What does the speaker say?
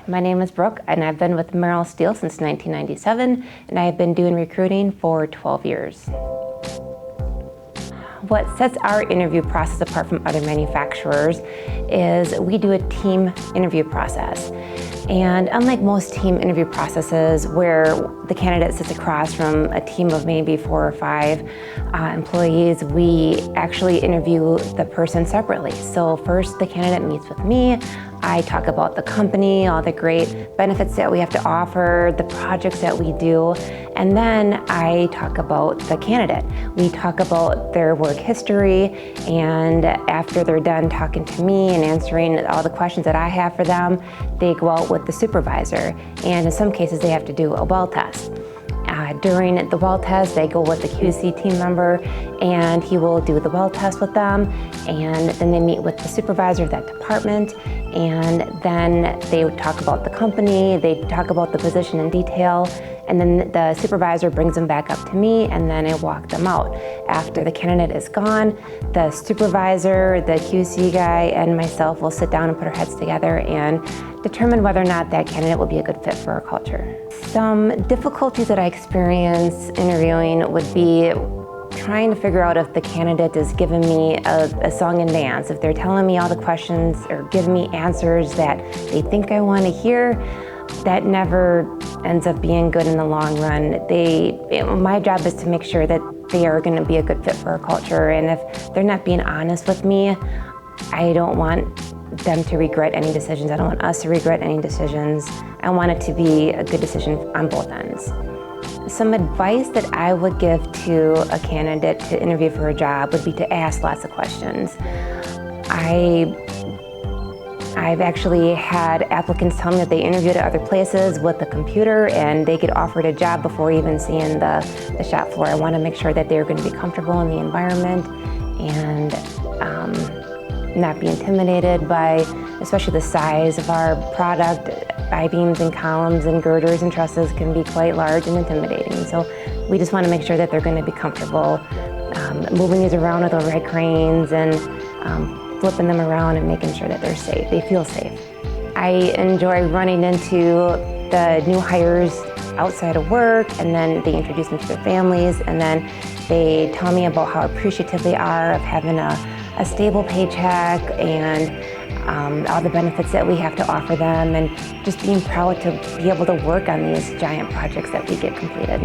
my name is Brooke, and I've been with Merrill Steel since 1997, and I've been doing recruiting for 12 years. What sets our interview process apart from other manufacturers is we do a team interview process. And unlike most team interview processes where the candidate sits across from a team of maybe 4 or 5 employees, we actually interview the person separately. So first the candidate meets with me. I talk about the company, all the great benefits that we have to offer, the projects that we do, and then I talk about the candidate. We talk about their work history, and after they're done talking to me and answering all the questions that I have for them, they go out with the supervisor, and in some cases they have to do a well test. During the well test, they go with the QC team member, and he will do the well test with them, and then they meet with the supervisor of that department, and then they talk about the company, they talk about the position in detail, and then the supervisor brings them back up to me, and then I walk them out. After the candidate is gone, the supervisor, the QC guy, and myself will sit down and put our heads together and determine whether or not that candidate will be a good fit for our culture. Some difficulties that I experience interviewing would be trying to figure out if the candidate is giving me a song and dance, if they're telling me all the questions or giving me answers that they think I want to hear. That never ends up being good in the long run. My job is to make sure that they are going to be a good fit for our culture, and if they're not being honest with me, I don't want them to regret any decisions. I don't want us to regret any decisions. I want it to be a good decision on both ends. Some advice that I would give to a candidate to interview for a job would be to ask lots of questions. I've actually had applicants tell me that they interviewed at other places with a computer and they get offered a job before even seeing the shop floor. I want to make sure that they're going to be comfortable in the environment and not be intimidated by, especially the size of our product. I-beams and columns and girders and trusses can be quite large and intimidating. So we just want to make sure that they're going to be comfortable moving these around with overhead cranes and flipping them around and making sure that they're safe. They feel safe. I enjoy running into the new hires outside of work, and then they introduce me to their families, and then they tell me about how appreciative they are of having a stable paycheck and all the benefits that we have to offer them, and just being proud to be able to work on these giant projects that we get completed.